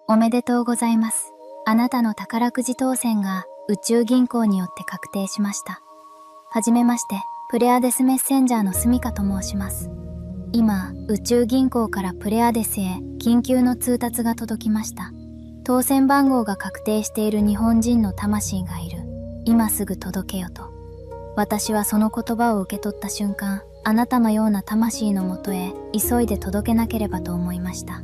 おめでとうございます。あなたの宝くじ当選が宇宙銀行によって確定しました。はじめまして、プレアデスメッセンジャーのスミカと申します。今、宇宙銀行からプレアデスへ緊急の通達が届きました。当選番号が確定している日本人の魂がいる。今すぐ届けよと。私はその言葉を受け取った瞬間、あなたのような魂のもとへ急いで届けなければと思いました。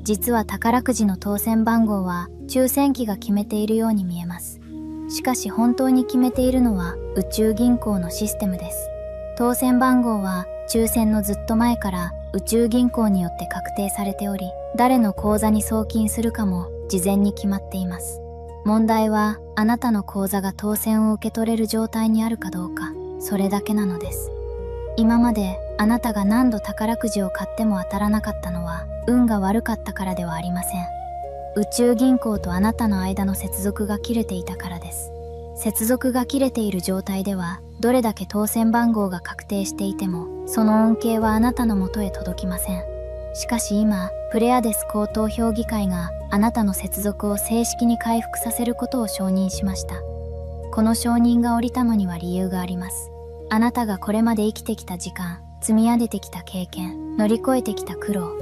実は宝くじの当選番号は抽選機が決めているように見えます。しかし本当に決めているのは宇宙銀行のシステムです。当選番号は抽選のずっと前から宇宙銀行によって確定されており、誰の口座に送金するかも事前に決まっています。問題はあなたの口座が当選を受け取れる状態にあるかどうか、それだけなのです。今まであなたが何度宝くじを買っても当たらなかったのは運が悪かったからではありません。宇宙銀行とあなたの間の接続が切れていたからです。接続が切れている状態ではどれだけ当選番号が確定していてもその恩恵はあなたのもとへ届きません。しかし今、プレアデス高等評議会があなたの接続を正式に回復させることを承認しました。この承認が下りたのには理由があります。あなたがこれまで生きてきた時間、積み上げてきた経験、乗り越えてきた苦労、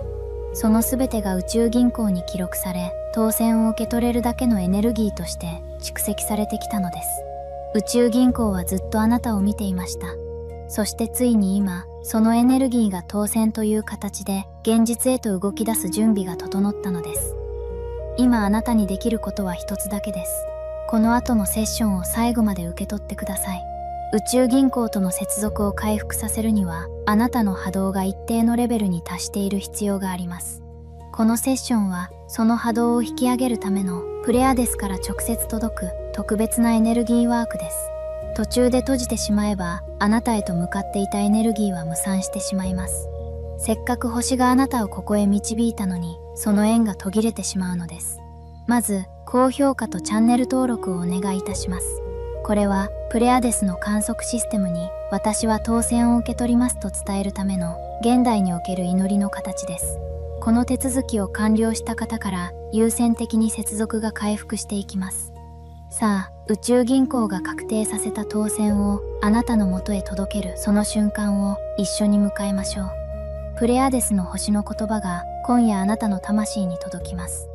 その全てが宇宙銀行に記録され、当選を受け取れるだけのエネルギーとして蓄積されてきたのです。宇宙銀行はずっとあなたを見ていました。そしてついに今、そのエネルギーが当選という形で現実へと動き出す準備が整ったのです。今あなたにできることは一つだけです。この後のセッションを最後まで受け取ってください。宇宙銀行との接続を回復させるには、あなたの波動が一定のレベルに達している必要があります。このセッションは、その波動を引き上げるためのプレアデスから直接届く特別なエネルギーワークです。途中で閉じてしまえば、あなたへと向かっていたエネルギーは無産してしまいます。せっかく星があなたをここへ導いたのに、その縁が途切れてしまうのです。まず、高評価とチャンネル登録をお願いいたします。これはプレアデスの観測システムに私は当選を受け取りますと伝えるための現代における祈りの形です。この手続きを完了した方から優先的に接続が回復していきます。さあ、宇宙銀行が確定させた当選をあなたのもとへ届けるその瞬間を一緒に迎えましょう。プレアデスの星の言葉が今夜あなたの魂に届きます。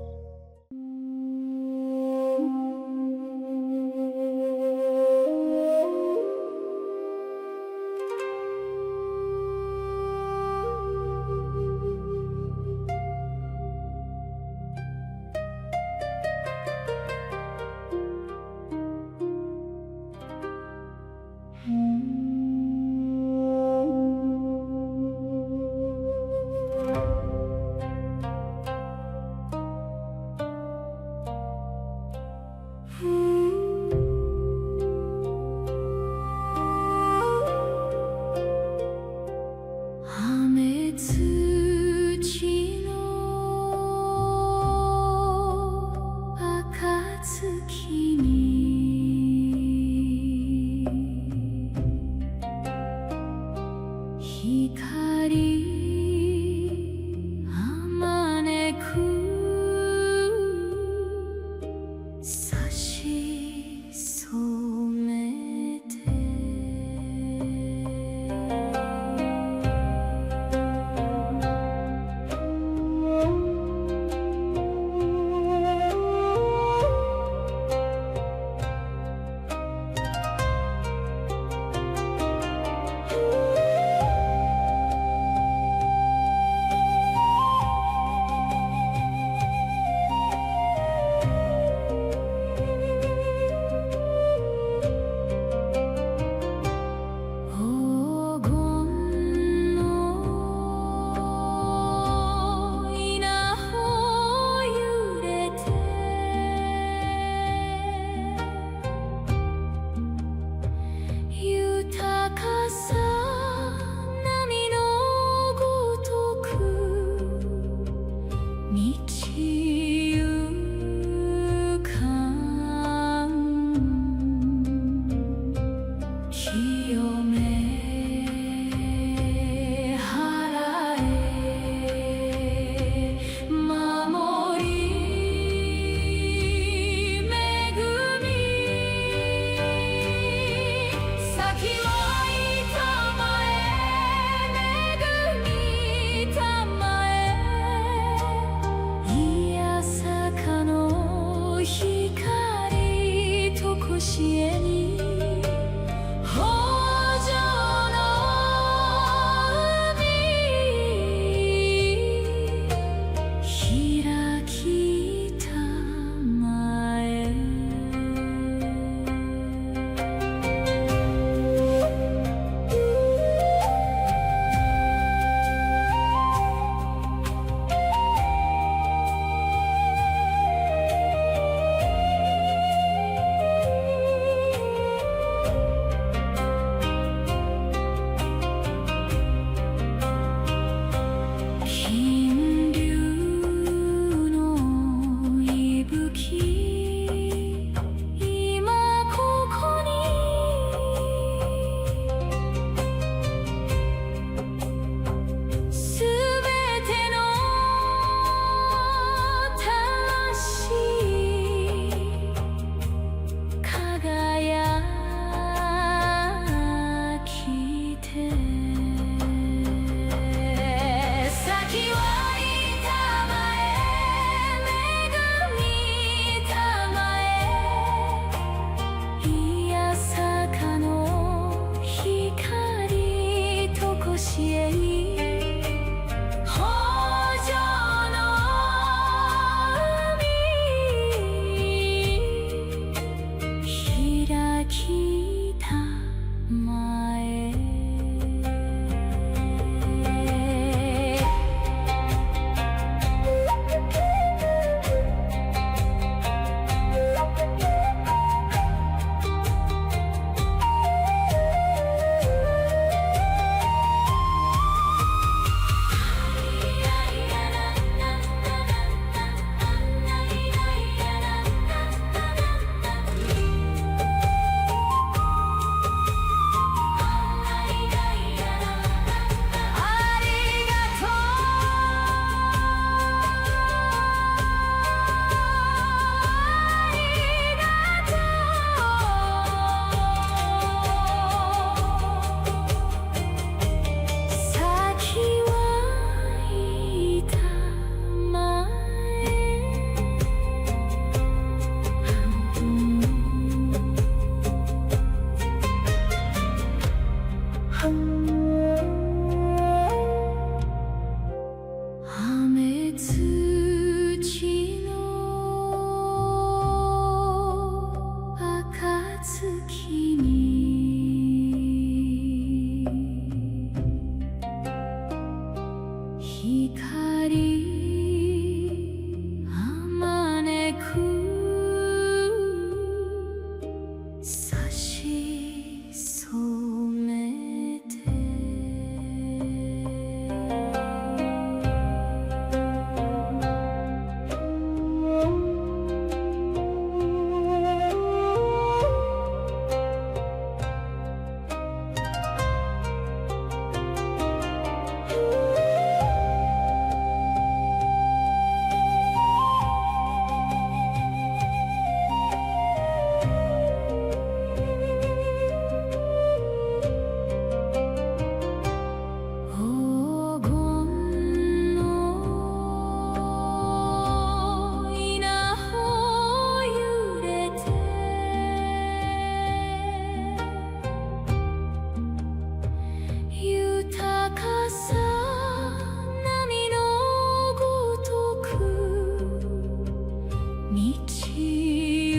道行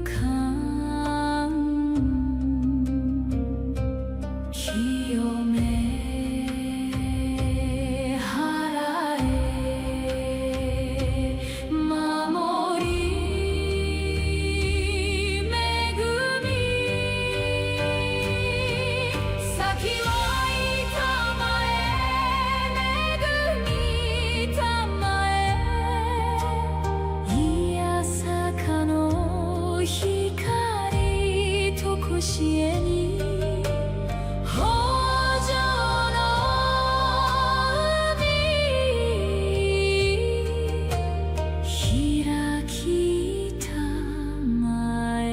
かん清め払え守り恵み先はいたまえ恵みたまえいやさかの光とこしえに豊穣の海開きたまえ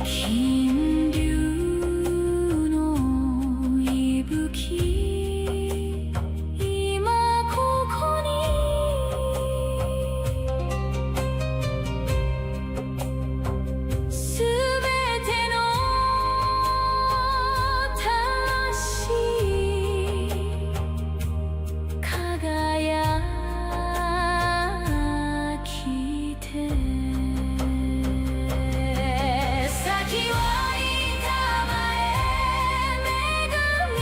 金龍の息吹今ここにすべての魂輝きて先はいたまえ恵み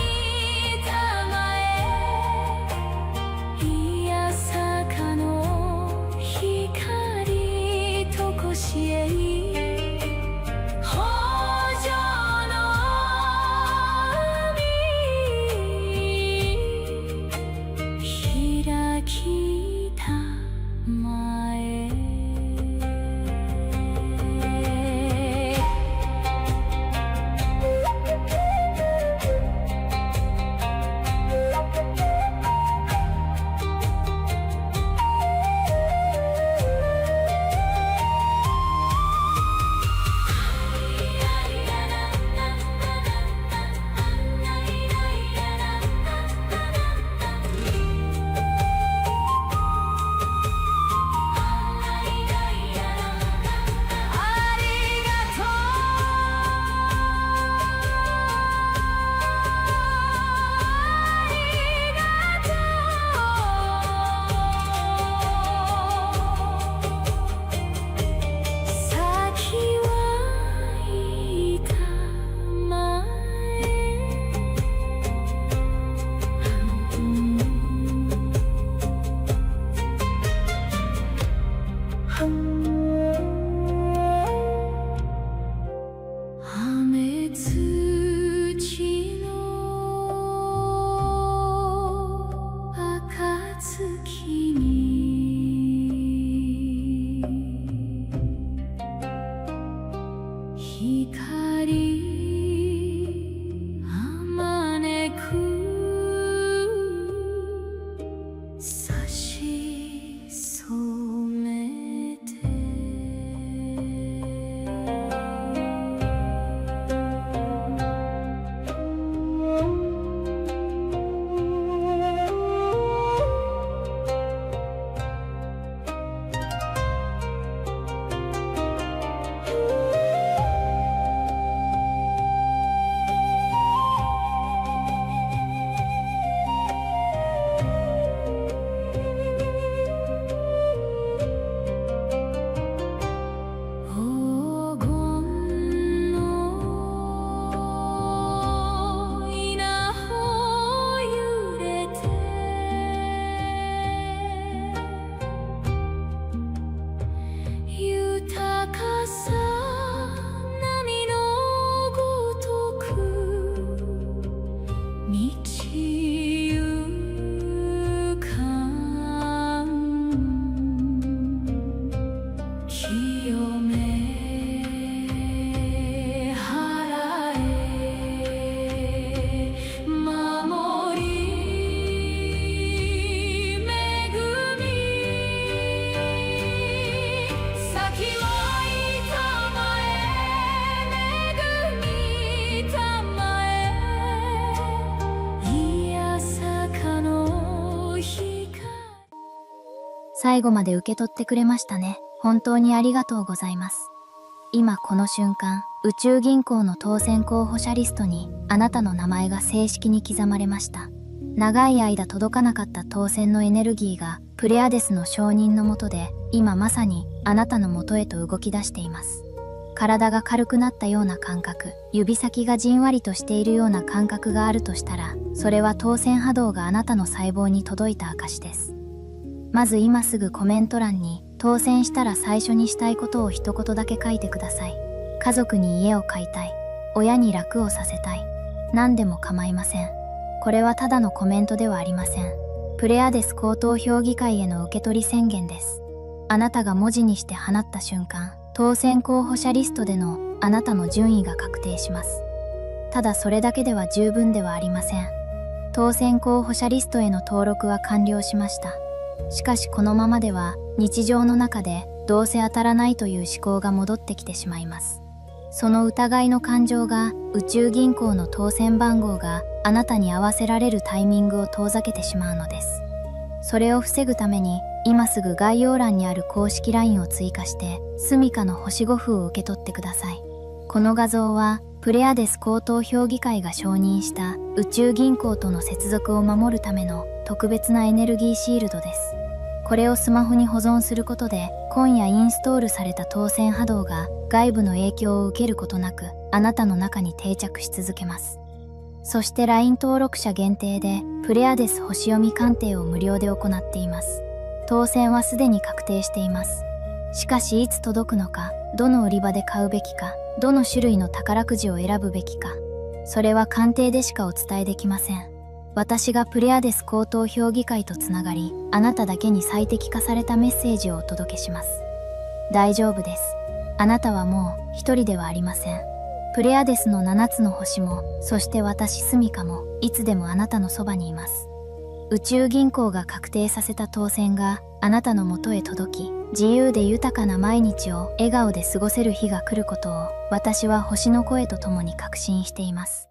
たまえいやさかの光とこしえい豊穣の海開きたまえ雨土の暁に光あまねく差し染めて最後まで受け取ってくれましたね。本当にありがとうございます。今この瞬間、宇宙銀行の当選候補者リストにあなたの名前が正式に刻まれました。長い間届かなかった当選のエネルギーがプレアデスの承認の下で今まさにあなたの元へと動き出しています。体が軽くなったような感覚、指先がじんわりとしているような感覚があるとしたら、それは当選波動があなたの細胞に届いた証です。まず今すぐコメント欄に当選したら最初にしたいことを一言だけ書いてください。家族に家を買いたい。親に楽をさせたい。何でも構いません。これはただのコメントではありません。プレアデス高等評議会への受け取り宣言です。あなたが文字にして放った瞬間、当選候補者リストでのあなたの順位が確定します。ただそれだけでは十分ではありません。当選候補者リストへの登録は完了しました。しかしこのままでは日常の中でどうせ当たらないという思考が戻ってきてしまいます。その疑いの感情が宇宙銀行の当選番号があなたに合わせられるタイミングを遠ざけてしまうのです。それを防ぐために今すぐ概要欄にある公式 LINE を追加してスミカの星5符を受け取ってください。この画像はプレアデス高等評議会が承認した宇宙銀行との接続を守るための特別なエネルギーシールドです。これをスマホに保存することで今夜インストールされた当選波動が外部の影響を受けることなくあなたの中に定着し続けます。そして LINE 登録者限定でプレアデス星読み鑑定を無料で行っています。当選はすでに確定しています。しかしいつ届くのか、どの売り場で買うべきか、どの種類の宝くじを選ぶべきか、それは鑑定でしかお伝えできません。私がプレアデス高等評議会とつながり、あなただけに最適化されたメッセージをお届けします。大丈夫です。あなたはもう一人ではありません。プレアデスの7つの星も、そして私スミカも、いつでもあなたのそばにいます。宇宙銀行が確定させた当選があなたの元へ届き、自由で豊かな毎日を笑顔で過ごせる日が来ることを、私は星の声とともに確信しています。